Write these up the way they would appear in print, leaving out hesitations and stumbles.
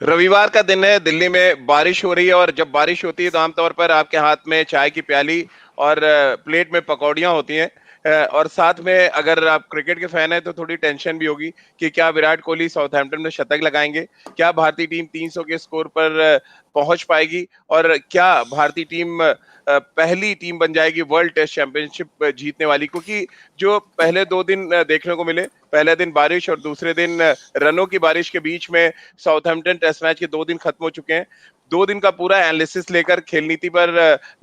रविवार का दिन है, दिल्ली में बारिश हो रही है और जब बारिश होती है तो आमतौर पर आपके हाथ में चाय की प्याली और प्लेट में पकौड़ियाँ होती हैं। और साथ में अगर आप क्रिकेट के फैन हैं तो थोड़ी टेंशन भी होगी कि क्या विराट कोहली साउथहैम्पटन में शतक लगाएंगे, क्या भारतीय टीम 300 के स्कोर पर पहुंच पाएगी और क्या भारतीय टीम पहली टीम बन जाएगी वर्ल्ड टेस्ट चैंपियनशिप जीतने वाली। क्योंकि जो पहले 2 दिन देखने को मिले, पहले दिन बारिश और दूसरे दिन रनों की बारिश के बीच में साउथहैम्पटन टेस्ट मैच के 2 दिन खत्म हो चुके हैं। 2 दिन का पूरा एनालिसिस लेकर खेल नीति पर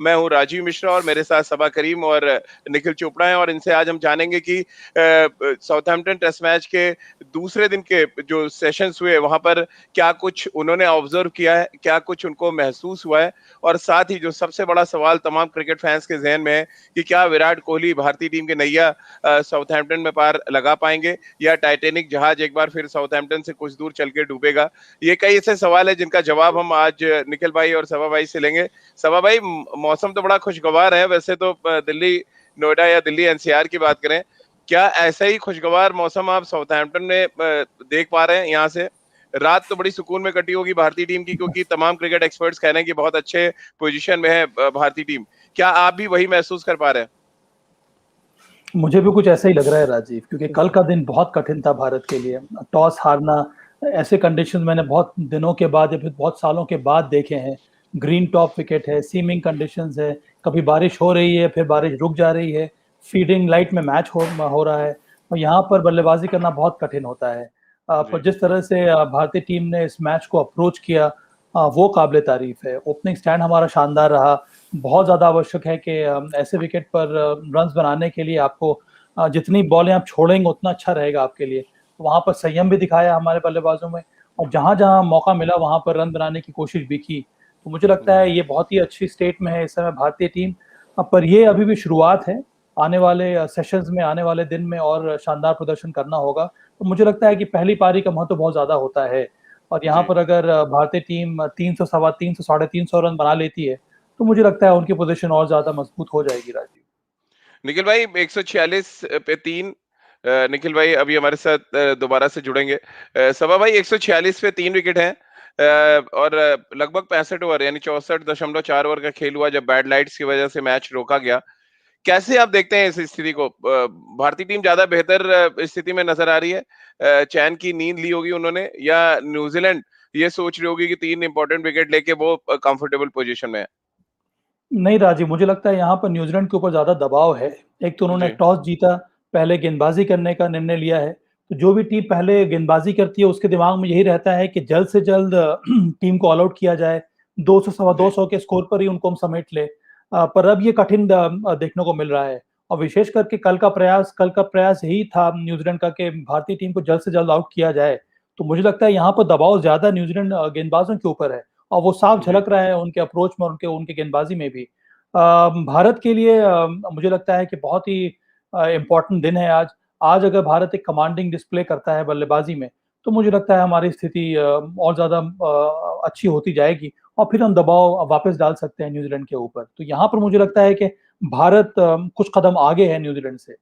मैं हूं राजीव मिश्रा और मेरे साथ सबा करीम और निखिल चोपड़ा हैं और इनसे आज हम जानेंगे कि साउथहैम्पटन टेस्ट मैच के दूसरे दिन के जो सेशंस हुए वहां पर क्या कुछ उन्होंने ऑब्जर्व किया है, क्या कुछ उनको महसूस हुआ है और साथ ही जो सबसे बड़ा सवाल तमाम क्रिकेट फैंस के जहन में है कि क्या विराट कोहली भारतीय टीम के नैया साउथहैम्पटन में पार लगा पाएंगे या टाइटैनिक जहाज एक बार फिर साउथहैम्पटन से कुछ दूर चल के डूबेगा। ये कई ऐसे सवाल है जिनका जवाब हम आज निखिल भाई और सभा भाई से लेंगे। सभा भाई, मौसम तो बड़ा खुशगवार है वैसे तो, दिल्ली नोएडा या दिल्ली एनसीआर की बात करें, क्या ऐसा ही खुशगवार मौसम आप साउथहैम्पटन में देख पा रहे हैं? यहाँ से रात तो बड़ी सुकून में कटी होगी भारतीय टीम की, क्योंकि तमाम क्रिकेट एक्सपर्ट्स कह रहे हैं कि बहुत अच्छे पोजीशन में है भारतीय टीम। क्या आप भी वही महसूस कर पा रहे हैं? मुझे भी कुछ ऐसा ही लग रहा है राजीव, क्योंकि कल का दिन बहुत कठिन था भारत के लिए। टॉस हारना, ऐसे कंडीशंस मैंने बहुत दिनों के बाद या फिर बहुत सालों के बाद देखे हैं। ग्रीन टॉप विकेट है, सीमिंग कंडीशंस है, कभी बारिश हो रही है फिर बारिश रुक जा रही है, फीडिंग लाइट में मैच हो रहा है और यहाँ पर बल्लेबाजी करना बहुत कठिन होता है। पर जी जिस तरह से भारतीय टीम ने इस मैच को अप्रोच किया, वो काबिल तारीफ है। ओपनिंग स्टैंड हमारा शानदार रहा। बहुत ज़्यादा आवश्यक है कि ऐसे विकेट पर रन्स बनाने के लिए आपको जितनी बॉलें आप छोड़ेंगे उतना अच्छा रहेगा आपके लिए। तो वहाँ पर संयम भी दिखाया हमारे बल्लेबाजों में और जहाँ जहाँ मौका मिला वहाँ पर रन बनाने की कोशिश भी की। तो मुझे लगता है ये बहुत ही अच्छी स्टेट में है इस समय भारतीय टीम। पर ये अभी भी शुरुआत है। आने वाले सेशंस में, आने वाले दिन में और शानदार प्रदर्शन करना होगा। तो मुझे लगता है कि पहली पारी का महत्व बहुत ज़्यादा होता है और यहाँ जी पर अगर भारतीय टीम 300, सवा 300, 350 रन बना लेती है तो मुझे लगता है उनकी पोजीशन और ज्यादा मजबूत हो जाएगी राजीव। निखिल भाई, 146 पे 3। निखिल भाई अभी हमारे साथ दोबारा से जुड़ेंगे। सभा भाई, 146 पे 3 विकेट हैं और लगभग 65 ओवर यानी 64.4 ओवर का खेल हुआ जब बैड लाइट्स की वजह से मैच रोका गया। कैसे आप देखते हैं इस स्थिति को? भारतीय टीम ज्यादा बेहतर स्थिति में नजर आ रही है? चैन की नींद ली होगी उन्होंने, या न्यूजीलैंड ये सोच रही होगी कि 3 इंपॉर्टेंट विकेट लेके वो कंफर्टेबल पोजीशन में है? नहीं राजीव, मुझे लगता है यहाँ पर न्यूजीलैंड के ऊपर ज्यादा दबाव है। एक तो उन्होंने जी टॉस जीता, पहले गेंदबाजी करने का निर्णय लिया है। तो जो भी टीम पहले गेंदबाजी करती है उसके दिमाग में यही रहता है कि जल्द से जल्द टीम को ऑल आउट किया जाए, 200, सवा जी 200 के स्कोर पर ही उनको हम समेट ले। पर अब ये कठिन देखने को मिल रहा है और विशेष करके कल का प्रयास यही था न्यूजीलैंड का कि भारतीय टीम को जल्द से जल्द आउट किया जाए। तो मुझे लगता है यहाँ पर दबाव ज्यादा न्यूजीलैंड गेंदबाजों के ऊपर है और वो साफ जी झलक रहा है उनके अप्रोच में और उनके उनके गेंदबाजी में भी। भारत के लिए मुझे लगता है कि बहुत ही इम्पोर्टेंट दिन है आज। आज अगर भारत एक कमांडिंग डिस्प्ले करता है बल्लेबाजी में तो मुझे लगता है हमारी स्थिति और ज्यादा अच्छी होती जाएगी और फिर हम दबाव वापस डाल सकते हैं न्यूजीलैंड के ऊपर। तो यहाँ पर मुझे लगता है कि भारत कुछ कदम आगे है न्यूजीलैंड से।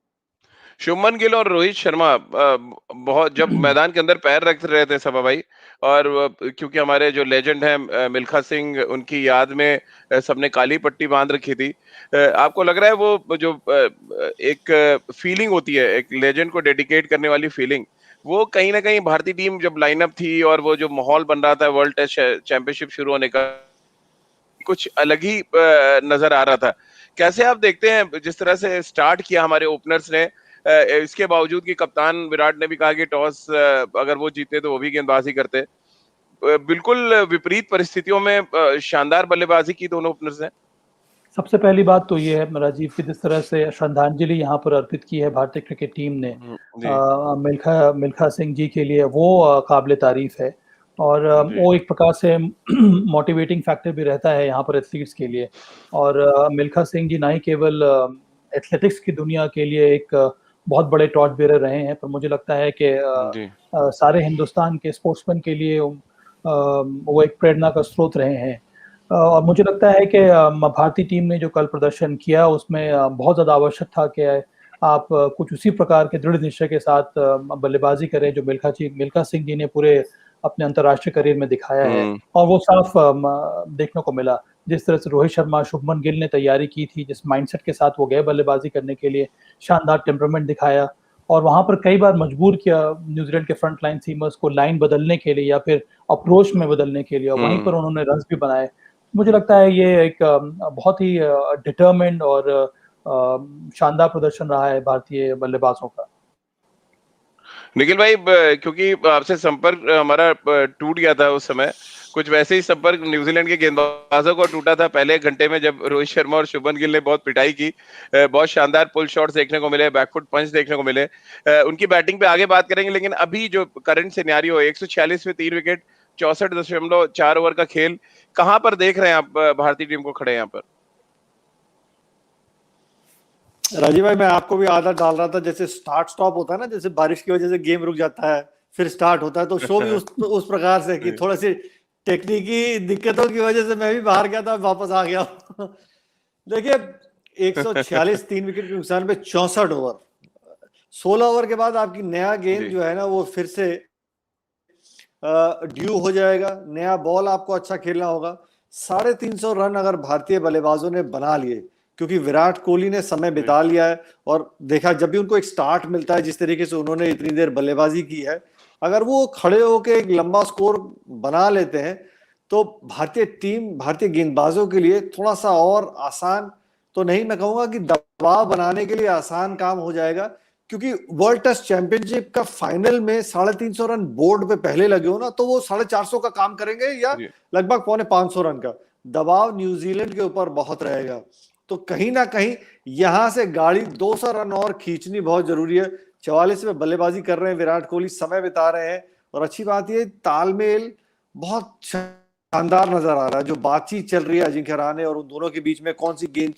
शुभमन गिल और रोहित शर्मा बहुत जब मैदान के अंदर पैर रख रहे थे सभा भाई, और क्योंकि हमारे जो लेजेंड हैं मिल्खा सिंह, उनकी याद में सबने काली पट्टी बांध रखी थी। आपको लग रहा है वो जो एक फीलिंग होती है एक लेजेंड को डेडिकेट करने वाली फीलिंग, वो कहीं ना कहीं भारतीय टीम जब लाइनअप थी और वो जो माहौल बन रहा था वर्ल्ड टेस्ट चैंपियनशिप शुरू होने का, कुछ अलग ही नजर आ रहा था। कैसे आप देखते हैं जिस तरह से स्टार्ट किया हमारे ओपनर्स ने? इसके बावजूद कि कप्तान विराट ने भी कहा कि टॉस अगर वो जीते तो वो भी गेंदबाजी करते। बिल्कुल विपरीत परिस्थितियों में शानदार बल्लेबाजी की दोनों ओपनर्स ने। सबसे पहली बात तो ये है राजीव की जिस तरह से श्रद्धांजलि यहाँ पर अर्पित की है भारतीय क्रिकेट टीम ने जी मिल्खा मिल्खा सिंह जी के लिए, वो काबिल तारीफ है। और जी वो एक प्रकार से मोटिवेटिंग फैक्टर भी रहता है यहाँ पर एथलीट्स के लिए। और मिल्खा सिंह जी ना ही केवल एथलेटिक्स की दुनिया के लिए एक बहुत बड़े टॉर्च बेरर रहे हैं, पर मुझे लगता है कि जी सारे हिंदुस्तान के स्पोर्ट्समैन के लिए वो एक प्रेरणा का स्रोत रहे हैं। और मुझे लगता है कि भारतीय टीम ने जो कल प्रदर्शन किया उसमें बहुत ज़्यादा आवश्यक था कि आप कुछ उसी प्रकार के दृढ़ निश्चय के साथ बल्लेबाजी करें जो मिल्खा सिंह जी ने पूरे अपने अंतर्राष्ट्रीय करियर में दिखाया है, हम्म। और वो साफ देखने को मिला। जिस तरह से रोहित शर्मा, शुभमन गिल ने तैयारी की थी, जिस माइंडसेट के साथ वो गए बल्लेबाजी करने के लिए, शानदार टेम्परामेंट दिखाया, और वहां पर कई बार मजबूर किया न्यूजीलैंड के फ्रंट लाइन सीमर्स को लाइन बदलने के लिए या फिर अप्रोच में बदलने के लिए, और वहीं पर उन्होंने रन भी बनाए। मुझे लगता है ये एक बहुत ही डिटर्मिन्ड और शानदार प्रदर्शन रहा है भारतीय बल्लेबाजों का। निखिल भाई, क्योंकि आपसे संपर्क हमारा टूट गया था उस समय, कुछ वैसे ही संपर्क न्यूजीलैंड के गेंदबाजों को टूटा था पहले घंटे में, जब रोहित शर्मा और शुभमन गिल ने बहुत पिटाई की। बहुत शानदार पुल शॉट्स देखने को मिले, बैकफुट पंच देखने को मिले। उनकी बैटिंग पे आगे बात करेंगे, लेकिन अभी जो करंट सिनेरियो है, 146 में 3 विकेट, 64.4 ओवर का खेल, कहां पर देख रहे हैं आप भारतीय टीम को खड़े यहाँ पर? राजीव भाई, मैं आपको भी आदत डाल रहा था, जैसे स्टार्ट स्टॉप होता है ना, जैसे बारिश की वजह से गेम रुक जाता है फिर स्टार्ट होता है, तो शो भी उस प्रकार से कि थोड़ा सी टेक्निकी दिक्कतों की वजह से मैं भी बाहर गया था, वापस आ गया। देखिए, 146 3 विकेट के नुकसान पे 64 ओवर, 16 ओवर के बाद आपकी नया गेंद जो है ना वो फिर से ड्यू हो जाएगा, नया बॉल आपको अच्छा खेलना होगा। 350 रन अगर भारतीय बल्लेबाजों ने बना लिए, क्योंकि विराट कोहली ने समय बिता लिया है, और देखा जब भी उनको एक स्टार्ट मिलता है, जिस तरीके से उन्होंने इतनी देर बल्लेबाजी की है, अगर वो खड़े होकर एक लंबा स्कोर बना लेते हैं तो भारतीय टीम, भारतीय गेंदबाजों के लिए थोड़ा सा और आसान, तो नहीं मैं कहूंगा कि दबाव बनाने के लिए आसान काम हो जाएगा, क्योंकि वर्ल्ड टेस्ट चैंपियनशिप का फाइनल में 350 रन बोर्ड पे पहले लगे हो ना, तो वो 450 का काम करेंगे या लगभग 450 रन का दबाव न्यूजीलैंड के ऊपर बहुत रहेगा। तो कहीं ना कहीं यहां से गाड़ी 200 रन और खींचनी बहुत जरूरी है। 44 में बल्लेबाजी कर रहे हैं विराट कोहली, समय बिता रहे हैं, और अच्छी बात यह तालमेल बहुत शानदार नजर आ रहा है। जो बातचीत चल रही है अजिंक्य रहाणे और उन दोनों के बीच में, कौन सी गेंद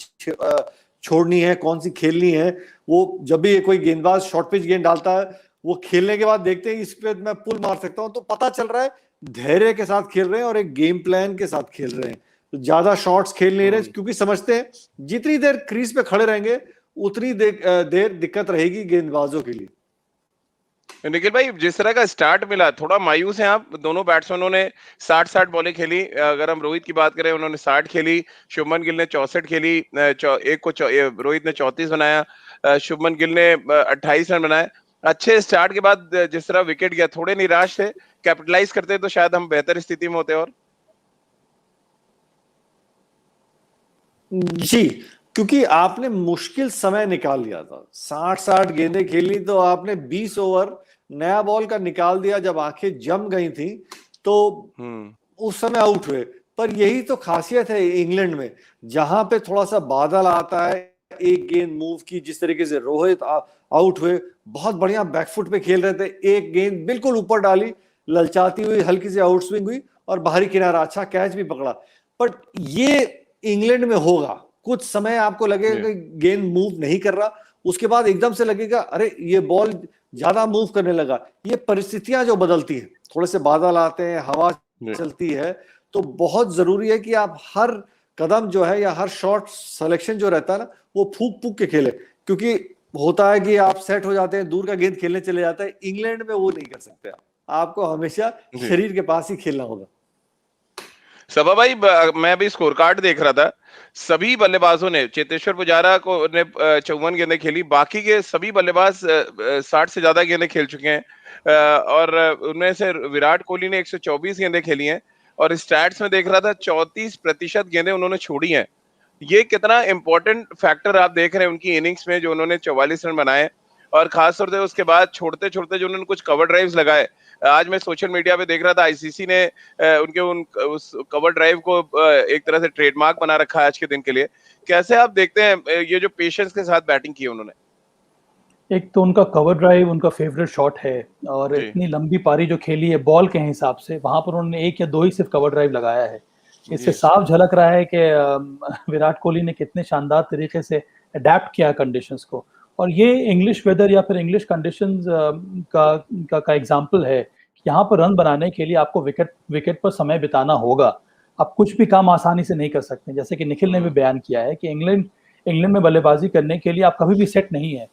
छोड़नी है, कौन सी खेलनी है, वो जब भी कोई गेंदबाज शॉर्ट पिच गेंद डालता है, वो खेलने के बाद देखते हैं इस पे मैं पुल मार सकता हूं, तो पता चल रहा है धैर्य के साथ खेल रहे हैं और एक गेम प्लान के साथ खेल रहे हैं। तो ज्यादा शॉट्स खेल नहीं रहे, क्योंकि समझते हैं जितनी देर क्रीज पे खड़े रहेंगे उतनी देर दिक्कत रहेगी गेंदबाजों के लिए। निखिल भाई, जिस तरह का स्टार्ट मिला, थोड़ा मायूस हैं आप? दोनों बैट्समैनों ने 60 बॉलें खेली। अगर हम रोहित की बात करें, उन्होंने 60 खेली, शुभमन गिल ने 64 खेली, रोहित ने 34 बनाया, शुभमन गिल ने 28 रन बनाए। अच्छे स्टार्ट के बाद जिस तरह विकेट गया, थोड़े निराश थे? कैपिटलाइज करते तो शायद हम बेहतर स्थिति में होते। और जी, क्योंकि आपने मुश्किल समय निकाल लिया था, 60 गेंदें खेली, तो आपने 20 ओवर नया बॉल का निकाल दिया जब आंखें जम गई थी, तो उस समय आउट हुए। पर यही तो खासियत है इंग्लैंड में, जहां पे थोड़ा सा बादल आता है, एक गेंद मूव की, जिस तरीके से रोहित आउट हुए, बहुत बढ़िया बैकफुट पे खेल रहे थे, एक गेंद बिल्कुल ऊपर डाली, ललचाती हुई हल्की सी आउट स्विंग हुई और बाहरी किनारा, अच्छा कैच भी पकड़ा। बट ये इंग्लैंड में होगा, कुछ समय आपको लगेगा कि गेंद मूव नहीं कर रहा, उसके बाद एकदम से लगेगा अरे ये बॉल ज्यादा मूव करने लगा। ये परिस्थितियां जो बदलती हैं, थोड़े से बादल आते हैं, हवा चलती है, तो बहुत जरूरी है कि आप हर कदम जो है या हर शॉट सिलेक्शन जो रहता है ना, वो फूक फूक के खेले, क्योंकि होता है कि आप सेट हो जाते हैं, दूर का गेंद खेलने चले जाते हैं। इंग्लैंड में वो नहीं कर सकते, आपको हमेशा शरीर के पास ही खेलना होगा। सबा भाई, मैं अभी स्कोर कार्ड देख रहा था, सभी बल्लेबाजों ने, चेतेश्वर पुजारा को ने 54 गेंदें खेली, बाकी के सभी बल्लेबाज 60 से ज्यादा गेंदें खेल चुके हैं, और उनमें से विराट कोहली ने 124 गेंदें खेली हैं, और स्टैट्स में देख रहा था 34% गेंदें उन्होंने छोड़ी हैं। ये कितना इंपॉर्टेंट फैक्टर आप देख रहे हैं उनकी इनिंग्स में, जो उन्होंने 44 रन बनाए, और खासतौर से उसके बाद छोड़ते छोड़ते जो उन्होंने कुछ कवर ड्राइव्स लगाए। आज मैं सोशल मीडिया पे देख रहा था, आईसीसी ने उनके उस कवर ड्राइव को एक तरह से ट्रेडमार्क बना रखा है आज के दिन के लिए। कैसे आप देखते हैं ये जो पेशेंस के साथ बैटिंग की उन्होंने? एक तो उनका कवर ड्राइव उनका फेवरेट शॉट है, और इतनी लंबी पारी जो खेली है बॉल के हिसाब से, वहां पर उन्होंने 1 या 2 ही सिर्फ कवर ड्राइव लगाया है। इससे साफ झलक रहा है कि विराट कोहली ने कितने शानदार तरीके से अडेप्ट किया कंडीशंस को, और ये इंग्लिश वेदर या फिर इंग्लिश कंडीशंस का एग्जांपल है। यहाँ पर रन बनाने के लिए आपको विकेट पर समय बिताना होगा। आप कुछ भी काम आसानी से नहीं कर सकते, जैसे कि निखिल ने भी बयान किया है कि इंग्लैंड में बल्लेबाजी करने के लिए आप कभी भी सेट नहीं है।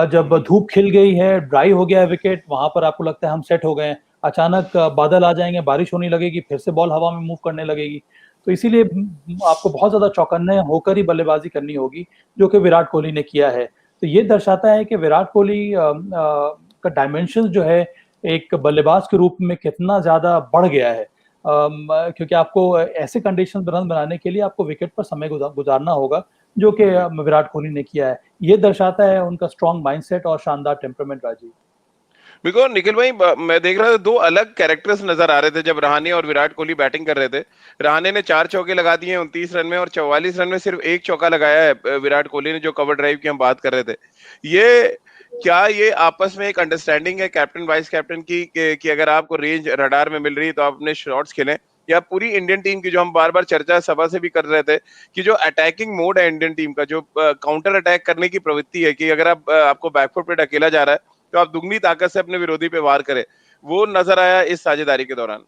जब धूप खिल गई है, ड्राई हो गया है विकेट, वहां पर आपको लगता है हम सेट हो गए हैं, अचानक बादल आ जाएंगे, बारिश होने लगेगी, फिर से बॉल हवा में मूव करने लगेगी। तो इसीलिए आपको बहुत ज्यादा चौकन्ने होकर ही बल्लेबाजी करनी होगी, जो कि विराट कोहली ने किया है। तो ये दर्शाता है कि विराट कोहली का डायमेंशन जो है एक बल्लेबाज के रूप में कितना ज्यादा बढ़ गया है। क्योंकि आपको ऐसे कंडीशन रन बनाने के लिए आपको विकेट पर समय गुजारना होगा, जो कि विराट कोहली ने किया है। ये दर्शाता है उनका स्ट्रॉन्ग माइंडसेट और शानदार टेम्परामेंट। राजीव, बिल्कुल निखिल भाई, मैं देख रहा था दो अलग कैरेक्टर्स नजर आ रहे थे जब रहाणे और विराट कोहली बैटिंग कर रहे थे। रहाणे ने 4 चौके लगा दिए 29 रन में, और 44 रन में सिर्फ एक चौका लगाया है विराट कोहली ने, जो कवर ड्राइव की हम बात कर रहे थे। ये क्या ये आपस में एक अंडरस्टैंडिंग है कैप्टन वाइस कैप्टन की कि अगर आपको रेंज रडार में मिल रही है तो आप अपने शॉट्स खेलें, या पूरी इंडियन टीम की, जो हम बार बार चर्चा सभा से भी कर रहे थे, कि जो अटैकिंग मोड है इंडियन टीम का, जो काउंटर अटैक करने की प्रवृत्ति है, कि अगर आपको बैकफुट पे ढकेला जा रहा है तो आप दुगनी ताकत से अपने विरोधी पे वार करें, वो नजर आया इस साझेदारी के दौरान।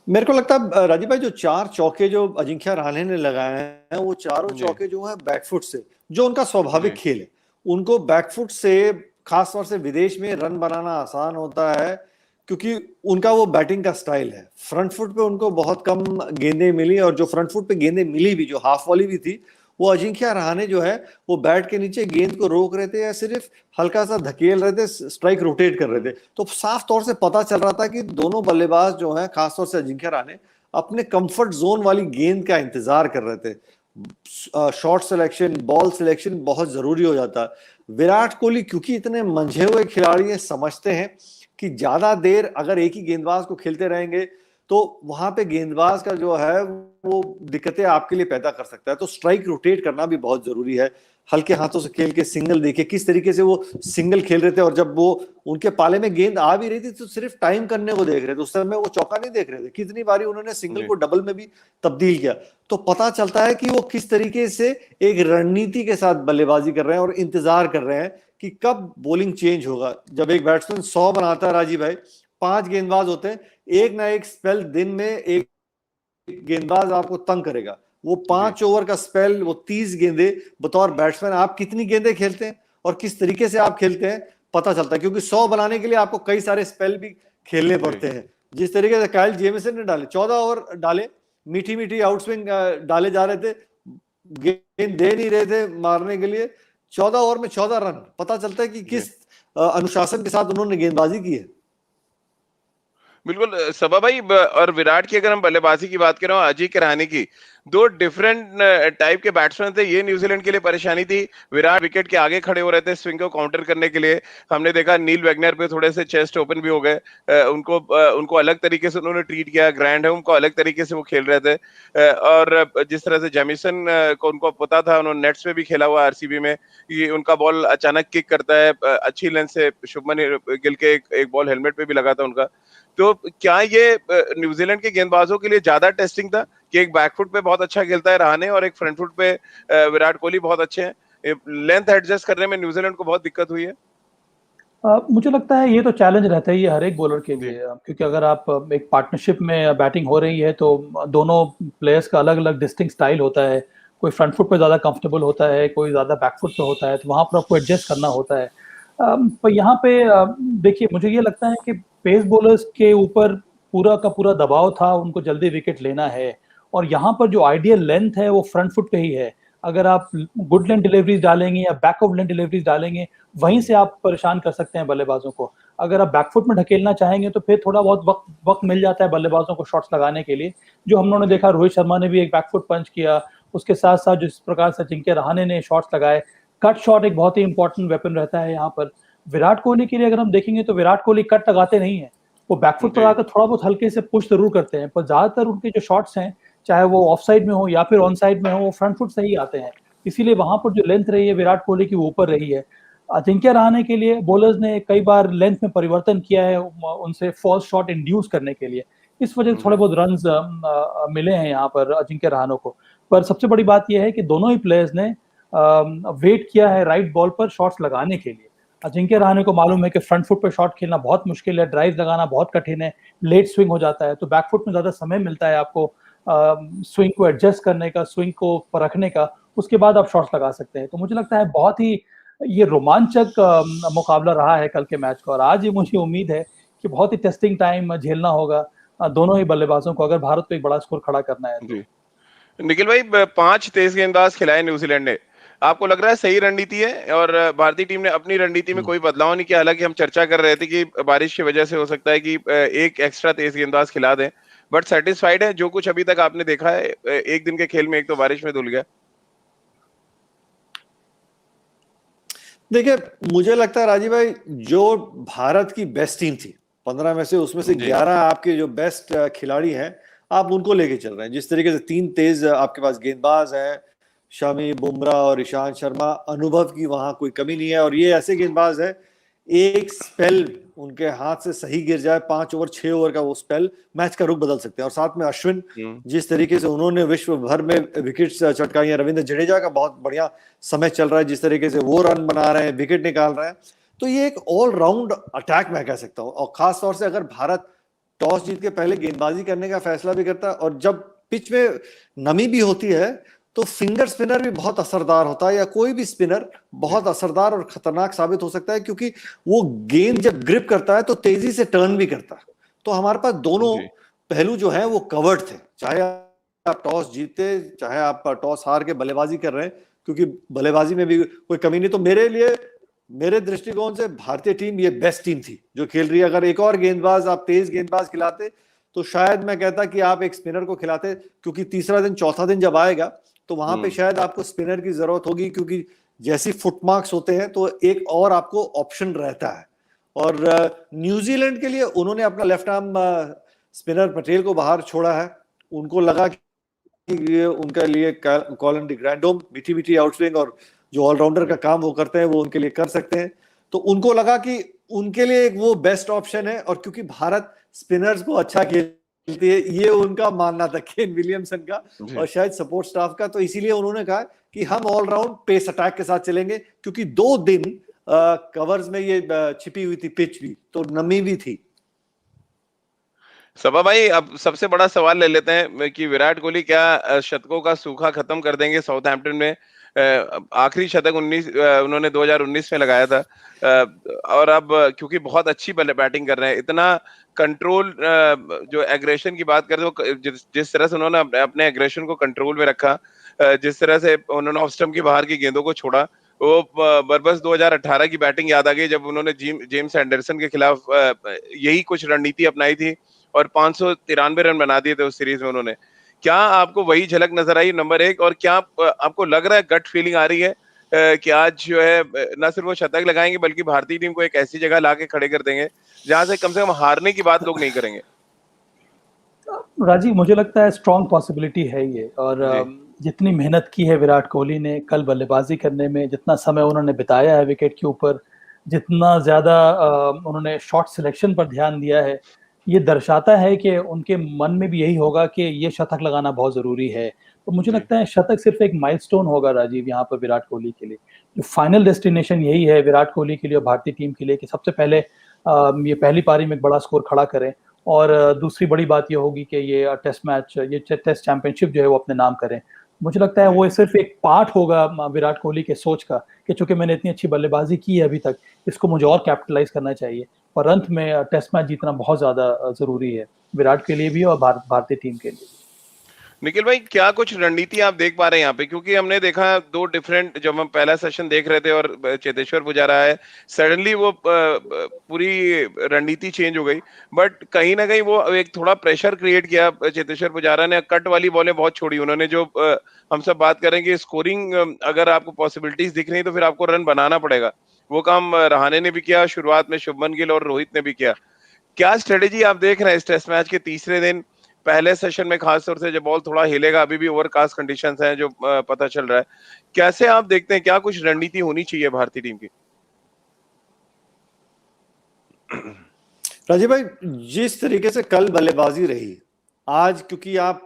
मेरे को लगता है राजीव भाई, जो 4 चौके जो अजिंक्य रहाणे ने लगाए हैं, वो चारों चौके जो है बैकफुट से, जो उनका स्वाभाविक खेल है, उनको बैकफुट से खासतौर से विदेश में रन बनाना आसान होता है, क्योंकि उनका वो बैटिंग का स्टाइल है। फ्रंट फुट पे उनको बहुत कम गेंदें मिली, और जो फ्रंट फुट पे गेंदें मिली भी, जो हाफ वॉली भी थी, वो अजिंक्य रहाणे जो है वो बैट के नीचे गेंद को रोक रहे थे या सिर्फ हल्का सा धकेल रहे थे, स्ट्राइक रोटेट कर रहे थे। तो साफ तौर से पता चल रहा था कि दोनों बल्लेबाज जो हैं, खासतौर से अजिंक्य रहाणे, अपने कंफर्ट जोन वाली गेंद का इंतजार कर रहे थे। शॉट सिलेक्शन, बॉल सिलेक्शन बहुत जरूरी हो जाता है। विराट कोहली क्योंकि इतने मंझे हुए खिलाड़ी हैं, समझते हैं कि ज्यादा देर अगर एक ही गेंदबाज को खेलते रहेंगे तो वहां पे गेंदबाज का जो है वो दिक्कतें आपके लिए पैदा कर सकता है। तो स्ट्राइक रोटेट करना भी बहुत जरूरी है। हल्के हाथों से खेल के सिंगल, देखिए किस तरीके से वो सिंगल खेल रहे थे, और जब वो उनके पाले में गेंद आ भी रही थी तो सिर्फ टाइम करने को देख रहे थे, उस समय वो चौका नहीं देख रहे थे। कितनी बारी उन्होंने सिंगल को डबल में भी तब्दील किया। तो पता चलता है कि वो किस तरीके से एक रणनीति के साथ बल्लेबाजी कर रहे हैं और इंतजार कर रहे हैं कि कब बॉलिंग चेंज होगा। जब एक बैट्समैन 100 बनाता है राजीव भाई, 5 गेंदबाज होते हैं, एक ना एक स्पेल दिन में एक गेंदबाज आपको तंग करेगा। वो 5 ओवर का स्पेल, वो 30 गेंदे, बतौर बैट्समैन आप कितनी गेंदें खेलते हैं और किस तरीके से आप खेलते हैं पता चलता है, क्योंकि 100 बनाने के लिए आपको कई सारे स्पेल भी खेलने पड़ते हैं। जिस तरीके से काइल जेमिसन ने डाले, 14 ओवर डाले, मीठी मीठी आउटस्विंग डाले जा रहे थे, गेंद दे नहीं रहे थे मारने के लिए, 14 ओवर में 14 रन। पता चलता है कि किस अनुशासन के साथ उन्होंने गेंदबाजी की है। बिल्कुल सबा भाई, और विराट की अगर हम बल्लेबाजी की बात करें, अजिंक्य रहाणे की, दो डिफरेंट टाइप के बैट्समैन थे। ये न्यूजीलैंड के लिए परेशानी थी। विराट विकेट के आगे खड़े हो रहे थे स्विंग को काउंटर करने के लिए। हमने देखा नील वेगनर पे थोड़े से चेस्ट ओपन भी हो गए, उनको अलग तरीके से उन्होंने ट्रीट किया। ग्रैंड होम को अलग तरीके से वो खेल रहे थे, और जिस तरह से जेमिसन को उनको पता था, उन्होंने नेट्स में भी खेला हुआ आरसीबी में, कि उनका बॉल अचानक किक करता है अच्छी लेंथ से। शुभमन गिल के एक बॉल हेलमेट पे भी लगा था उनका। तो क्या ये न्यूजीलैंड के गेंदबाजों के लिए ज्यादा टेस्टिंग था कि एक बैकफुट पे बहुत अच्छा खेलता है रहाणे और एक फ्रंट फुट पे विराट कोहली बहुत अच्छे हैं? लेंथ एडजस्ट करने में न्यूजीलैंड को बहुत दिक्कत हुई है। मुझे लगता है ये तो चैलेंज रहता है ये हर एक बॉलर के लिए, क्योंकि अगर आप एक पार्टनरशिप में बैटिंग हो रही है तो दोनों प्लेयर्स का अलग अलग डिस्टिंक्ट स्टाइल होता है। कोई फ्रंट फुट पे ज़्यादा कंफर्टेबल होता है, कोई ज़्यादा बैक फुट पे होता है, तो वहाँ पर आपको एडजस्ट करना होता है। पर यहाँ पे देखिए, मुझे ये लगता है कि पेस बॉलर्स के ऊपर पूरा का पूरा दबाव था, उनको जल्दी विकेट लेना है, और यहाँ पर जो आइडियल लेंथ है वो फ्रंट फुट पे ही है। अगर आप गुड लेंथ डिलीवरीज डालेंगे या बैक ऑफ लेंथ डिलीवरीज डालेंगे, वहीं से आप परेशान कर सकते हैं बल्लेबाजों को। अगर आप बैकफुट में ढकेलना चाहेंगे तो फिर थोड़ा बहुत वक्त मिल जाता है बल्लेबाजों को शॉट्स लगाने के लिए, जो हम लोगों ने देखा। रोहित शर्मा ने भी एक बैकफुट पंच किया, उसके साथ साथ जिस प्रकार से अजिंक्य रहाणे ने शॉट्स लगाए, कट शॉट एक बहुत ही इंपॉर्टेंट वेपन रहता है यहाँ पर। विराट कोहली के लिए अगर हम देखेंगे तो विराट कोहली कट लगाते नहीं है, वो बैकफुट पर आकर थोड़ा बहुत हल्के से पुश जरूर करते हैं, पर ज्यादातर उनके जो शॉट्स हैं, चाहे वो ऑफ साइड में हो या फिर ऑन साइड में हो, वो फ्रंट फुट से ही आते हैं। इसीलिए वहां पर जो लेंथ रही है विराट कोहली की, वो ऊपर रही है। अजिंक्य रहाणे के लिए बॉलर्स ने कई बार लेंथ में परिवर्तन किया है उनसे फॉल्स शॉट इंड्यूस करने के लिए, इस वजह से थोड़े बहुत रन्स मिले हैं यहाँ पर अजिंक्य रहाणे को। पर सबसे बड़ी बात यह है कि दोनों ही प्लेयर्स ने वेट किया है राइट बॉल पर शॉट्स लगाने के लिए। अजिंक्य रहाणे को मालूम है कि फ्रंट फुट पर शॉट खेलना बहुत मुश्किल है, ड्राइव लगाना बहुत कठिन है, लेट स्विंग हो जाता है, तो बैक फुट में ज्यादा समय मिलता है आपको स्विंग को एडजस्ट करने का, स्विंग को परखने का, उसके बाद आप शॉट्स लगा सकते हैं। तो मुझे लगता है बहुत ही ये रोमांचक मुकाबला रहा है कल के मैच का, और आज ही मुझे उम्मीद है कि बहुत ही टेस्टिंग टाइम झेलना होगा दोनों ही बल्लेबाजों को, अगर भारत को एक बड़ा स्कोर खड़ा करना है तो। निखिल भाई, 5 तेज गेंदबाज खिलाए न्यूजीलैंड ने, आपको लग रहा है सही रणनीति है और भारतीय टीम ने अपनी रणनीति में कोई बदलाव नहीं किया? हालांकि हम चर्चा कर रहे थे कि बारिश की वजह से हो सकता है कि एक एक्स्ट्रा तेज गेंदबाज खिला दें, बट सेटिस्फाइड है जो कुछ अभी तक आपने देखा है एक दिन के खेल में? एक तो बारिश में धुल गया। देखिए, मुझे लगता है राजीव भाई, जो भारत की बेस्ट टीम थी 15 में से, उसमें से 11 आपके जो बेस्ट खिलाड़ी हैं, आप उनको लेके चल रहे हैं। जिस तरीके से 3 तेज आपके पास गेंदबाज हैं, शमी, बुमराह और ईशांत शर्मा, अनुभव की वहां कोई कमी नहीं है। और ये ऐसे गेंदबाज है, एक स्पेल उनके हाथ से सही गिर जाए, 5 ओवर 6 ओवर का वो स्पेल मैच का रुख बदल सकते हैं। और साथ में अश्विन, जिस तरीके से उन्होंने विश्व भर में विकेट्स चटकाई हैं, रविंद्र जडेजा का बहुत बढ़िया समय चल रहा है, जिस तरीके से वो रन बना रहे हैं, विकेट निकाल रहे हैं, तो ये एक ऑलराउंड अटैक मैं कह सकता हूँ। और खास तौर से अगर भारत टॉस जीत के पहले गेंदबाजी करने का फैसला भी करता है, और जब पिच में नमी भी होती है, तो फिंगर स्पिनर भी बहुत असरदार होता है, या कोई भी स्पिनर बहुत असरदार और खतरनाक साबित हो सकता है, क्योंकि वो गेंद जब ग्रिप करता है तो तेजी से टर्न भी करता है। तो हमारे पास दोनों पहलू जो है वो कवर्ड थे, चाहे आप टॉस जीते, चाहे आप टॉस हार के बल्लेबाजी कर रहे हैं, क्योंकि बल्लेबाजी में भी कोई कमी नहीं। तो मेरे लिए, मेरे दृष्टिकोण से भारतीय टीम ये बेस्ट टीम थी जो खेल रही है। अगर एक और गेंदबाज, आप तेज गेंदबाज खिलाते, तो शायद मैं कहता कि आप एक स्पिनर को खिलाते, क्योंकि तीसरा दिन चौथा दिन जब आएगा तो वहां पे शायद आपको स्पिनर की जरूरत होगी, क्योंकि जैसी फुटमार्क्स होते हैं तो एक और आपको ऑप्शन रहता है। और न्यूजीलैंड के लिए उन्होंने अपना लेफ्ट आर्म स्पिनर पटेल को बाहर छोड़ा है। उनको लगा कि ये उनके लिए कॉलिन डी ग्रैंडोम मीठी मीठी आउटस्विंग और जो ऑलराउंडर का काम वो करते हैं, वो उनके लिए कर सकते हैं। तो उनको लगा कि उनके लिए एक वो बेस्ट ऑप्शन है। और क्योंकि भारत स्पिनर्स को अच्छा खेलती है, ये उनका मानना था, केन विलियमसन का और शायद सपोर्ट स्टाफ का, तो इसीलिए उन्होंने कहा कि हम ऑलराउंड पेस अटैक के साथ चलेंगे, क्योंकि 2 दिन कवर्स में ये छिपी हुई थी पिच भी, तो नमी भी थी। सभा भाई, अब सबसे बड़ा सवाल ले लेते हैं कि विराट कोहली क्या शतकों का सूखा खत्म कर देंगे? साउथहैम्पटन में आखिरी शतक उन्होंने 2019 में लगाया था, और अब क्योंकि बहुत अच्छी बैटिंग कर रहे हैं, इतना कंट्रोल, जो एग्रेशन की बात करते हो, जिस तरह से उन्होंने अपने एग्रेशन को कंट्रोल में रखा, जिस तरह से उन्होंने ऑफ स्टंप की बाहर की गेंदों को छोड़ा, वो बरबस 2018 की बैटिंग याद आ गई, जब उन्होंने जेम्स एंडरसन के खिलाफ यही कुछ रणनीति अपनाई थी और 593 रन बना दिए थे उस सीरीज में उन्होंने। क्या आपको वही झलक नजर आई, नंबर 1? और क्या आपको लग रहा है, गट फीलिंग आ रही है कि आज जो है न सिर्फ वो शतक लगाएंगे, बल्कि भारतीय टीम को एक ऐसी जगह लाके खड़े कर देंगे जहां से कम हारने की बात लोग नहीं करेंगे? राजीव, मुझे लगता है स्ट्रॉन्ग पॉसिबिलिटी है ये। और जितनी मेहनत की है विराट कोहली ने कल बल्लेबाजी करने में, जितना समय उन्होंने बिताया है विकेट के ऊपर, जितना ज्यादा उन्होंने शॉट सिलेक्शन पर ध्यान दिया है, ये दर्शाता है कि उनके मन में भी यही होगा कि ये शतक लगाना बहुत जरूरी है। तो मुझे लगता है शतक सिर्फ एक माइलस्टोन होगा राजीव यहाँ पर विराट कोहली के लिए। जो फाइनल डेस्टिनेशन यही है विराट कोहली के लिए और भारतीय टीम के लिए कि सबसे पहले ये पहली पारी में एक बड़ा स्कोर खड़ा करें, और दूसरी बड़ी बात ये होगी कि ये टेस्ट मैच, ये टेस्ट चैंपियनशिप जो है वो अपने नाम करें। मुझे लगता है वो सिर्फ एक पार्ट होगा विराट कोहली के सोच का कि चूंकि मैंने इतनी अच्छी बल्लेबाजी की है अभी तक, इसको मुझे और कैपिटलाइज करना चाहिए। पर अंत में टेस्ट मैच जीतना बहुत ज्यादा जरूरी है विराट के लिए भी और भारतीय टीम के लिए। निखिल भाई, क्या कुछ रणनीति आप देख पा रहे हैं यहाँ पे? क्योंकि हमने देखा 2 डिफरेंट, जब हम पहला सेशन देख रहे थे और चेतेश्वर पुजारा है, सडनली वो पूरी रणनीति चेंज हो गई, बट कहीं ना कहीं वो एक थोड़ा प्रेशर क्रिएट किया चेतेश्वर पुजारा ने। कट वाली बॉलें बहुत छोड़ी उन्होंने, जो हम सब बात करेंगे स्कोरिंग, अगर आपको पॉसिबिलिटीज दिख रही तो फिर आपको रन बनाना पड़ेगा। वो काम रहाणे ने भी किया, शुरुआत में शुभमन गिल और रोहित ने भी किया। क्या स्ट्रेटेजी आप देख रहे हैं इस टेस्ट मैच के तीसरे दिन, पहले सेशन में, खासतौर से जब बॉल थोड़ा हिलेगा, अभी भी ओवरकास्ट कंडीशंस हैं जो पता चल रहा है, कैसे आप देखते हैं, क्या कुछ रणनीति होनी चाहिए भारतीय टीम की? राजीव भाई, जिस तरीके से कल बल्लेबाजी रही, आज क्योंकि आप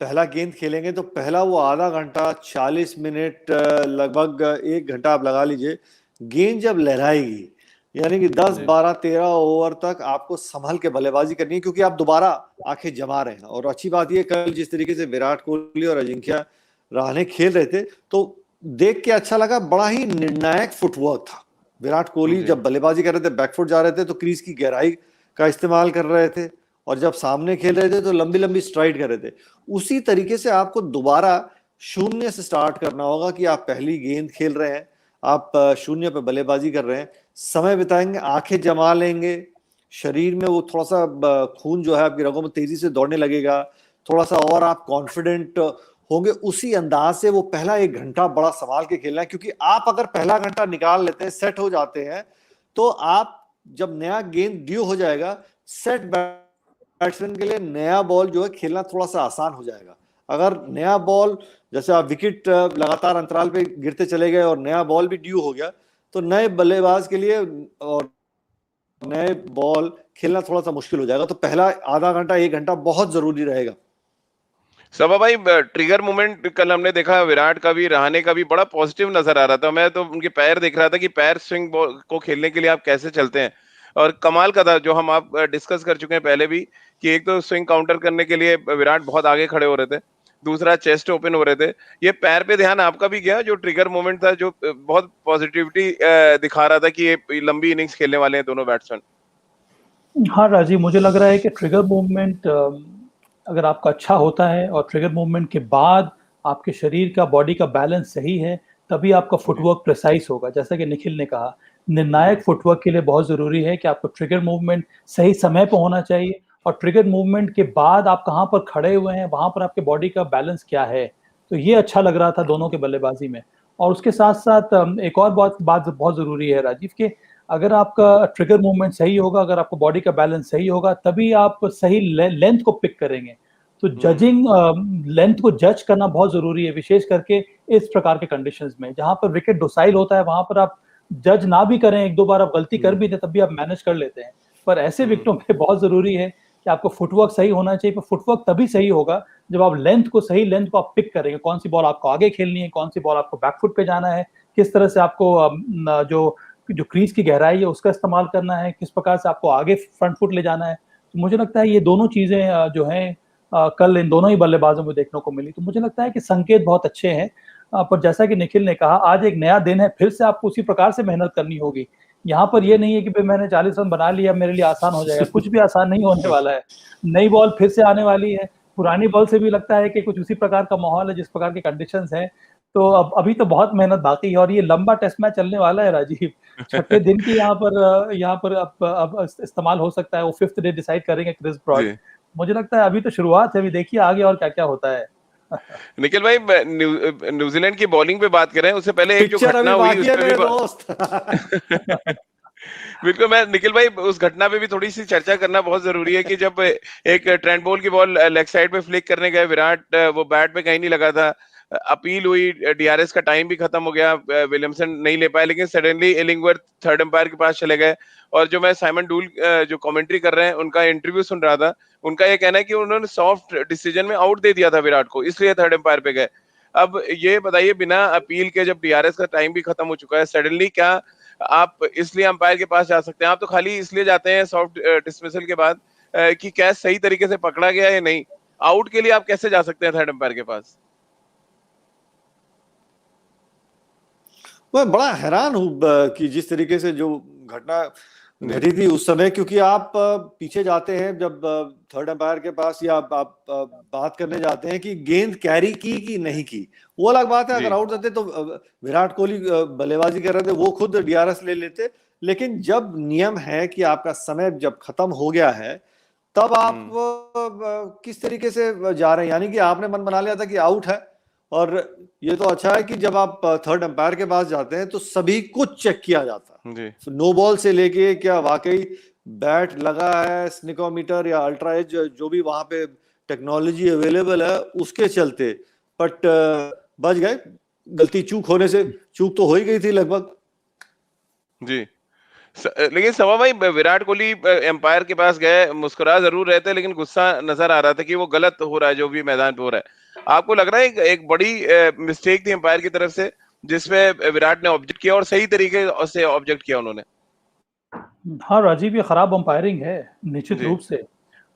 पहला गेंद खेलेंगे तो पहला वो आधा घंटा 40 मिनट, लगभग 1 घंटा आप लगा लीजिए, गेंद जब लहराएगी, यानी कि 10, 12, 13 ओवर तक आपको संभल के बल्लेबाजी करनी है, क्योंकि आप दोबारा आंखें जमा रहे हैं। और अच्छी बात ये, कल जिस तरीके से विराट कोहली और अजिंक्य रहाणे खेल रहे थे, तो देख के अच्छा लगा, बड़ा ही निर्णायक फुटवर्क था। विराट कोहली जब बल्लेबाजी कर रहे थे बैकफुट जा रहे थे तो क्रीज की गहराई का इस्तेमाल कर रहे थे, और जब सामने खेल रहे थे तो लंबी लंबी स्ट्राइड कर रहे थे। उसी तरीके से आपको दोबारा शून्य से स्टार्ट करना होगा कि आप पहली गेंद खेल रहे हैं, आप शून्य पे बल्लेबाजी कर रहे हैं, समय बिताएंगे, आंखें जमा लेंगे, शरीर में वो थोड़ा सा खून जो है आपकी रगों में तेजी से दौड़ने लगेगा, थोड़ा सा और आप कॉन्फिडेंट होंगे। उसी अंदाज से वो पहला 1 घंटा बड़ा संभाल के खेलना है, क्योंकि आप अगर पहला घंटा निकाल लेते हैं, सेट हो जाते हैं, तो आप जब नया गेंद ड्यू हो जाएगा, सेट बैट्समैन के लिए नया बॉल जो है खेलना थोड़ा सा आसान हो जाएगा। अगर नया बॉल, जैसे आप विकेट लगातार अंतराल पे गिरते चले गए और नया बॉल भी ड्यू हो गया, तो नए बल्लेबाज के लिए और नए बॉल खेलना थोड़ा सा मुश्किल हो जाएगा। तो पहला आधा घंटा 1 घंटा बहुत जरूरी रहेगा। सबा भाई, ट्रिगर मूवमेंट कल हमने देखा विराट का भी, रहाणे का भी बड़ा पॉजिटिव नजर आ रहा था। मैं तो उनके पैर देख रहा था कि पैर स्विंग को खेलने के लिए आप कैसे चलते हैं, और कमाल का था जो हम आप डिस्कस कर चुके हैं पहले भी, कि एक तो स्विंग काउंटर करने के लिए विराट बहुत आगे खड़े हो रहे थे, दूसरा चेस्ट ओपन हो रहे थे। ये पैर पे ध्यान आपका भी गया, जो ट्रिगर मूवमेंट था जो बहुत पॉजिटिविटी दिखा रहा था कि ये लंबी इनिंग्स खेलने वाले हैं दोनों बैट्समैन। हाँ राजीव, मुझे लग रहा है कि ट्रिगर मूवमेंट अगर आपका अच्छा होता है और ट्रिगर मूवमेंट के बाद आपके शरीर का, बॉडी का बैलेंस सही है, तभी आपका फुटवर्क प्रिसाइज होगा। जैसा कि निखिल ने कहा, निर्णायक फुटवर्क के लिए बहुत जरूरी है कि आपको ट्रिगर मूवमेंट सही समय पर होना चाहिए, और ट्रिगर मूवमेंट के बाद आप कहाँ पर खड़े हुए हैं, वहां पर आपके बॉडी का बैलेंस क्या है। तो ये अच्छा लग रहा था दोनों के बल्लेबाजी में। और उसके साथ साथ एक और बात बहुत जरूरी है राजीव, के अगर आपका ट्रिगर मूवमेंट सही होगा, अगर आपका बॉडी का बैलेंस सही होगा, तभी आप सही लेंथ को पिक करेंगे। तो जजिंग, लेंथ को जज करना बहुत जरूरी है, विशेष करके इस प्रकार के कंडीशंस में जहां पर विकेट डोसाइल होता है। वहां पर आप जज ना भी करें, एक दो बार आप गलती कर भी दें, तब भी आप मैनेज कर लेते हैं। पर ऐसे विकेटों में बहुत जरूरी है कि आपको फुटवर्क सही होना चाहिए। पर फुटवर्क तभी सही होगा जब आप सही लेंथ को आप पिक करेंगे, कौन सी बॉल आपको आगे खेलनी है, कौन सी बॉल आपको बैकफुट पे जाना है, किस तरह से आपको जो क्रीज की गहराई है उसका इस्तेमाल करना है, किस प्रकार से आपको आगे फ्रंट फुट ले जाना है। तो मुझे लगता है ये दोनों चीजें जो हैं कल इन दोनों ही बल्लेबाजों में देखने को मिली। तो मुझे लगता है कि संकेत बहुत अच्छे हैं। पर जैसा कि निखिल ने कहा, आज एक नया दिन है, फिर से आपको उसी प्रकार से मेहनत करनी होगी। यहाँ पर ये नहीं है कि भाई मैंने 40 रन बना लिया, मेरे लिए आसान हो जाएगा। कुछ भी आसान नहीं होने वाला है। नई बॉल फिर से आने वाली है, पुरानी बॉल से भी लगता है कि कुछ उसी प्रकार का माहौल है जिस प्रकार के कंडीशंस हैं। तो अभी तो बहुत मेहनत बाकी है, और ये लंबा टेस्ट मैच चलने वाला है राजीव। छठे दिन की यहाँ पर अब इस्तेमाल हो सकता है। वो 5th डे डिसाइड करेंगे क्रिस ब्रॉड। मुझे लगता है अभी तो शुरुआत है, अभी देखिए आगे और क्या क्या होता है। निखिल भाई, न्यूजीलैंड की बॉलिंग पे बात करें उससे पहले एक जो घटना हुई उस पे भी बिल्कुल, मैं निखिल भाई उस घटना पे भी थोड़ी सी चर्चा करना बहुत जरूरी है कि जब एक ट्रेंट बोल्ट की बॉल लेग साइड पे फ्लिक करने गए विराट, वो बैट पे कहीं नहीं लगा था, अपील हुई, डीआरएस का टाइम भी खत्म हो गया, विलियमसन नहीं ले पाए, लेकिन सडनली इलिंगवर्थ थर्ड अंपायर के पास चले गए। और जो मैं साइमन डूल जो कमेंट्री कर रहे हैं उनका इंटरव्यू सुन रहा था, उनका ये कहना है कि उन्होंने सॉफ्ट डिसीजन में आउट दे दिया था विराट को, इसलिए थर्ड अंपायर पे गए। अब ये बताइए, बिना अपील के जब डीआरएस का टाइम भी खत्म हो चुका है, सडनली क्या आप इसलिए अंपायर के पास जा सकते हैं? आप तो खाली इसलिए जाते हैं सॉफ्ट डिसमिसल के बाद कि कैच सही तरीके से पकड़ा गया या नहीं। आउट के लिए आप कैसे जा सकते हैं थर्ड अंपायर के पास? मैं बड़ा हैरान हूं कि जिस तरीके से जो घटना घटी थी उस समय, क्योंकि आप पीछे जाते हैं जब थर्ड अंपायर के पास, या आप बात करने जाते हैं कि गेंद कैरी की कि नहीं की, वो अलग बात है। अगर आउट जाते तो विराट कोहली बल्लेबाजी कर रहे थे, वो खुद डीआरएस ले लेते। लेकिन जब नियम है कि आपका समय जब खत्म हो गया है, तब आप किस तरीके से जा रहे हैं? यानी कि आपने मन बना लिया था कि आउट है। और ये तो अच्छा है कि जब आप थर्ड अंपायर के पास जाते हैं तो सभी कुछ चेक किया जाता है, नो बॉल से लेके क्या वाकई बैट लगा है, स्निकोमीटर या अल्ट्रा एज जो भी वहां पे टेक्नोलॉजी अवेलेबल है उसके चलते। बट बच गए, गलती चूक होने से, चूक तो हो ही गई थी लगभग। जी, लेकिन सवा भाई, विराट कोहली एम्पायर के पास गए, मुस्कुरा जरूर रहे थे, लेकिन गुस्सा नजर आ रहा था कि वो गलत हो रहा है जो भी मैदान पे हो रहा है। आपको लग रहा है एक बड़ी मिस्टेक थी एम्पायर की तरफ से जिसमें विराट ने ऑब्जेक्ट किया, और सही तरीके से ऑब्जेक्ट किया उन्होंने? हाँ राजीव, ये खराब अंपायरिंग है निश्चित रूप से।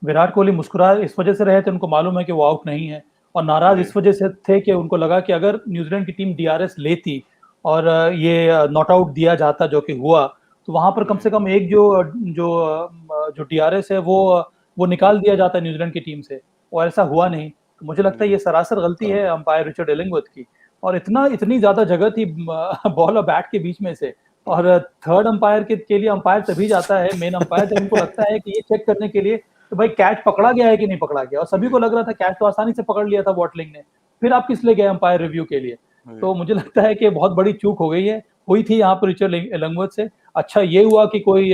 विराट कोहली मुस्कुरा इस वजह से रहे थे, उनको मालूम है कि वो आउट नहीं है, और नाराज इस वजह से थे कि उनको लगा कि अगर न्यूजीलैंड की टीम डीआरएस लेती और ये नॉट आउट दिया जाता जो कि हुआ, तो वहां पर कम से कम एक जो डीआरएस है वो निकाल दिया जाता है न्यूजीलैंड की टीम से, और ऐसा हुआ नहीं। तो मुझे लगता है ये सरासर गलती है अंपायर रिचर्ड इलिंगवर्थ की। और इतनी ज्यादा जगह थी बॉल और बैट के बीच में से, और थर्ड अंपायर के लिए अंपायर तभी जाता है, मेन अंपायर, जब उनको लगता है कि ये चेक करने के लिए तो भाई कैच पकड़ा गया है कि नहीं पकड़ा गया, और सभी को लग रहा था कैच तो आसानी से पकड़ लिया था वॉटलिंग ने, फिर आप किस लिए गए अंपायर रिव्यू के लिए? तो मुझे लगता है कि बहुत बड़ी चूक हो गई है, हुई थी यहाँ पर रिचर्ड इलिंगवर्थ से। अच्छा ये हुआ कि कोई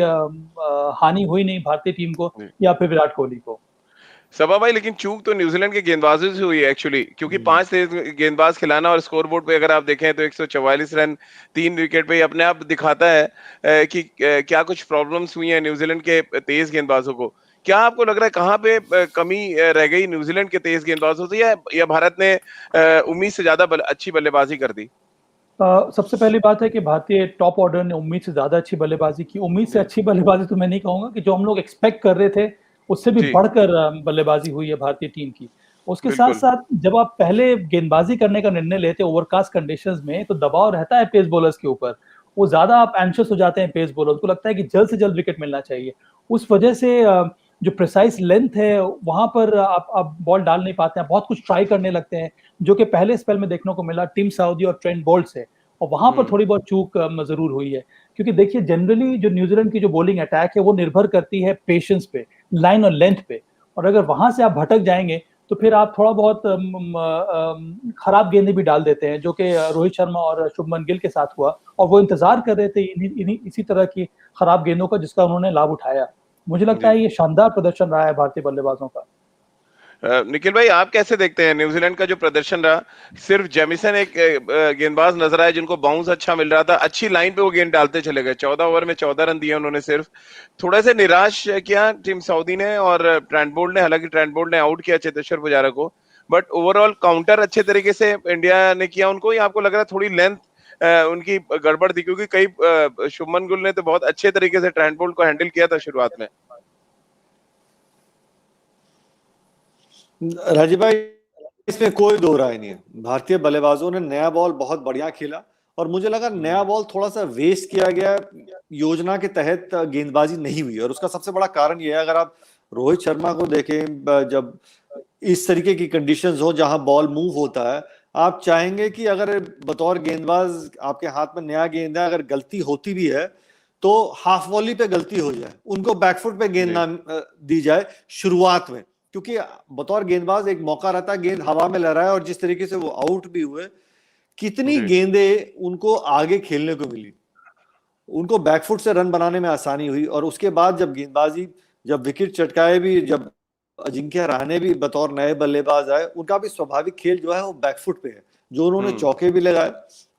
हानि हुई नहीं भारतीय टीम को या फिर विराट कोहली को। सबा भाई, लेकिन चूक तो न्यूजीलैंड के गेंदबाजों से हुई है एक्चुअली, क्योंकि 5 तेज गेंदबाज खिलाना, और स्कोर बोर्ड पे अगर आप देखें तो 144 रन 3 विकेट पे, अपने आप दिखाता है कि क्या कुछ प्रॉब्लम्स हुई हैं न्यूजीलैंड के तेज गेंदबाजों को। क्या आपको लग रहा है कहाँ पे कमी रह गई न्यूजीलैंड के तेज गेंदबाजों से, या भारत ने उम्मीद से ज्यादा अच्छी बल्लेबाजी कर दी? सबसे पहली बात है कि भारतीय टॉप ऑर्डर ने उम्मीद से ज्यादा अच्छी बल्लेबाजी की। उम्मीद से अच्छी बल्लेबाजी तो मैं नहीं कहूंगा, कि जो हम लोग एक्सपेक्ट कर रहे थे उससे भी बढ़कर बल्लेबाजी हुई है भारतीय टीम की। उसके साथ साथ जब आप पहले गेंदबाजी करने का निर्णय लेते हैं ओवरकास्ट कंडीशंस में, तो दबाव रहता है पेस बॉलर्स के ऊपर, वो ज्यादा आप एंशियस हो जाते हैं पेस बॉलर्स को, लगता है कि जल्द से जल्द विकेट मिलना चाहिए। उस वजह से जो प्रिसाइज लेंथ है वहां पर आप बॉल डाल नहीं पाते हैं, बहुत कुछ ट्राई करने लगते हैं, जो कि पहले स्पेल में देखने को मिला टीम साउदी और ट्रेंट बोल्ट से, और वहां पर थोड़ी बहुत चूक जरूर हुई है। क्योंकि देखिए जनरली जो न्यूजीलैंड की जो बॉलिंग अटैक है वो निर्भर करती है पेशेंस पे, लाइन और लेंथ पे, और अगर वहां से आप भटक जाएंगे तो फिर आप थोड़ा बहुत खराब गेंदें भी डाल देते हैं, जो कि रोहित शर्मा और शुभमन गिल के साथ हुआ, और वो इंतजार कर रहे थे इसी तरह की खराब गेंदों का, जिसका उन्होंने लाभ उठाया। मुझे लगता है ये शानदार प्रदर्शन रहा है भारतीय बल्लेबाजों का। निखिल भाई, आप कैसे देखते हैं न्यूजीलैंड का जो प्रदर्शन रहा? सिर्फ जेमिसन एक गेंदबाज नजर आए जिनको बाउंस अच्छा मिल रहा था, अच्छी लाइन पे वो गेंद डालते चले गए, 14 ओवर में 14 रन दिए उन्होंने सिर्फ। थोड़ा सा निराश किया टीम सऊदी ने, और ट्रेंट बोल्ट ने, हालांकि ट्रेंट बोल्ट ने आउट किया चेतेश्वर पुजारा को, बट ओवरऑल काउंटर अच्छे तरीके से इंडिया ने किया उनको। या आपको लग रहा है थोड़ी लेंथ उनकी गड़बड़ थी? क्योंकि कई शुभमन गिल ने तो बहुत अच्छे तरीके से ट्रेंट बोल्ट को हैंडल किया था शुरुआत में। राजीव भाई, इसमें कोई दो राय नहीं है, भारतीय बल्लेबाजों ने नया बॉल बहुत बढ़िया खेला, और मुझे लगा नया बॉल थोड़ा सा वेस्ट किया गया, योजना के तहत गेंदबाजी नहीं हुई। और उसका सबसे बड़ा कारण यह है, अगर आप रोहित शर्मा को देखें, जब इस तरीके की कंडीशंस हो जहां बॉल मूव होता है, आप चाहेंगे कि अगर बतौर गेंदबाज आपके हाथ में नया गेंद है, अगर गलती होती भी है तो हाफ वॉली पे गलती हो जाए, उनको बैकफुट पे गेंद ना दी जाए शुरुआत में, क्योंकि बतौर गेंदबाज एक मौका रहता है, गेंद हवा में लहराए, और जिस तरीके से वो आउट भी हुए, कितनी गेंदें उनको आगे खेलने को मिली, उनको बैकफुट से रन बनाने में आसानी हुई। और उसके बाद जब गेंदबाजी, जब विकेट चटकाए भी, जब अजिंक्य रहाणे भी बतौर नए बल्लेबाज आए, उनका भी स्वाभाविक खेल जो है वो बैकफुट पे है, जो उन्होंने चौके भी लगाए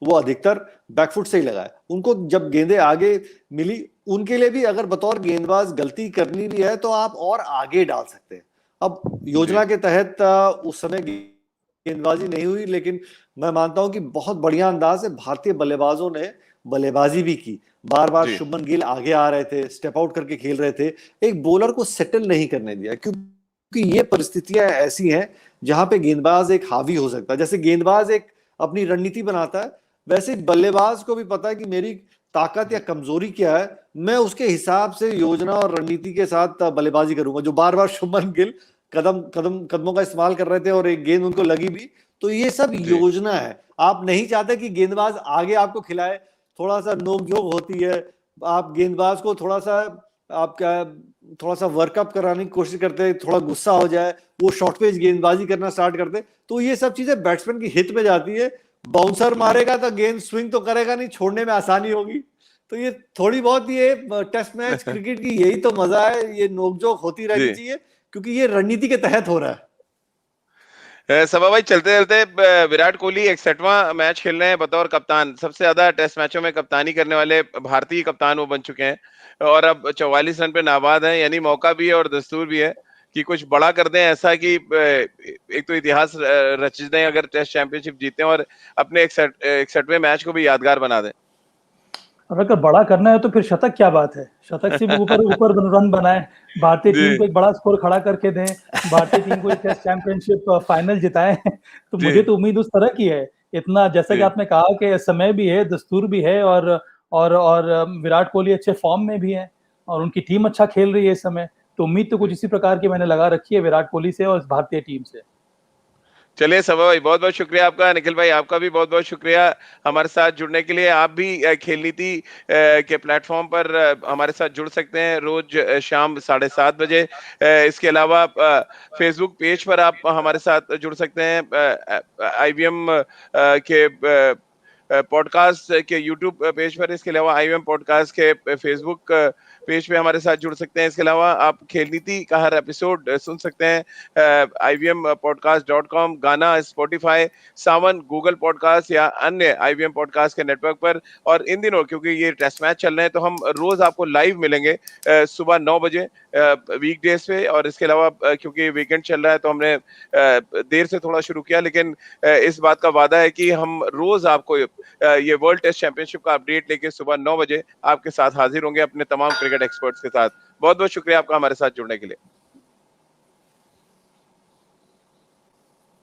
वो अधिकतर बैकफुट से ही लगाए। उनको जब गेंदें आगे मिली, उनके लिए भी अगर बतौर गेंदबाज गलती करनी भी है तो आप और आगे डाल सकते हैं। अब योजना के तहत उस समय गेंदबाजी नहीं हुई, लेकिन मैं मानता हूं कि बहुत बढ़िया अंदाज से भारतीय बल्लेबाजों ने बल्लेबाजी भी की। बार बार शुभमन गिल आगे आ रहे थे, स्टेप आउट करके खेल रहे थे, एक बॉलर को सेटल नहीं करने दिया, क्योंकि ये परिस्थितियां ऐसी हैं जहां पे गेंदबाज एक हावी हो सकता है। जैसे गेंदबाज एक अपनी रणनीति बनाता है, वैसे बल्लेबाज को भी पता है कि मेरी ताकत या कमजोरी क्या है, मैं उसके हिसाब से योजना और रणनीति के साथ बल्लेबाजी करूंगा। जो बार बार शुभमन गिल कदमों का इस्तेमाल कर रहे थे और एक गेंद उनको लगी भी, तो ये सब योजना है। आप नहीं चाहते कि गेंदबाज आगे आपको खिलाए, थोड़ा सा नोकझोंक होती है, आप गेंदबाज को थोड़ा सा वर्कअप कराने की कोशिश करते हैं, थोड़ा गुस्सा हो जाए, वो शॉर्ट पेज गेंदबाजी करना स्टार्ट करते, तो ये सब चीजें बैट्समैन की हित में जाती है। बाउंसर मारेगा तो गेंद स्विंग तो करेगा नहीं, छोड़ने में आसानी होगी। तो ये थोड़ी बहुत, ये टेस्ट मैच क्रिकेट की यही तो मजा है, ये नोकझोंक होती रहनी चाहिए, क्योंकि ये रणनीति के तहत हो रहा है। सबा भाई, चलते चलते विराट कोहली 61वां मैच खेल रहे हैं बतौर कप्तान। सबसे ज्यादा टेस्ट मैचों में कप्तानी करने वाले भारतीय कप्तान वो बन चुके हैं, और अब 44 रन पे नाबाद हैं, यानी मौका भी है और दस्तूर भी है कि कुछ बड़ा कर दें, ऐसा कि एक तो इतिहास रच दें अगर टेस्ट चैंपियनशिप जीते हैं, और अपने 61वें मैच को भी यादगार बना दें। और अगर बड़ा करना है तो फिर शतक क्या बात है, शतक से भी ऊपर रन बनाए, भारतीय टीम को एक बड़ा स्कोर खड़ा करके दें, भारतीय टीम को एक टेस्ट चैंपियनशिप फाइनल जिताएं। तो मुझे तो उम्मीद उस तरह की है। इतना जैसा कि आपने कहा कि समय भी है, दस्तूर भी है, और विराट कोहली अच्छे फॉर्म में भी है और उनकी टीम अच्छा खेल रही है इस समय। तो उम्मीद तो कुछ इसी प्रकार की मैंने लगा रखी है विराट कोहली से और भारतीय टीम से। चलिए सभा भाई, बहुत बहुत शुक्रिया आपका। निखिल भाई, आपका भी बहुत बहुत शुक्रिया हमारे साथ जुड़ने के लिए। आप भी खेल नीति के प्लेटफॉर्म पर हमारे साथ जुड़ सकते हैं रोज शाम 7:30 बजे। इसके अलावा फेसबुक पेज पर आप हमारे साथ जुड़ सकते हैं, आईवीएम के पॉडकास्ट के यूट्यूब पेज पर, इसके अलावा आईवीएम पॉडकास्ट के फेसबुक पेज पे हमारे साथ जुड़ सकते हैं। इसके अलावा आप खेल नीति का हर एपिसोड सुन सकते हैं IVMpodcast.com, गाना, स्पॉटिफाई, सावन, गूगल पॉडकास्ट या अन्य आईवीएम पॉडकास्ट के नेटवर्क पर। और इन दिनों क्योंकि ये टेस्ट मैच चल रहे हैं तो हम रोज आपको लाइव मिलेंगे सुबह 9 बजे वीकडेज पे। और इसके अलावा क्योंकि वीकेंड चल रहा है तो हमने देर से थोड़ा शुरू किया, लेकिन इस बात का वादा है कि हम रोज आपको ये वर्ल्ड टेस्ट चैंपियनशिप का अपडेट लेके सुबह 9 बजे आपके साथ हाजिर होंगे अपने तमाम क्रिकेट एक्सपर्ट्स के साथ। बहुत बहुत शुक्रिया आपका हमारे साथ जुड़ने के लिए।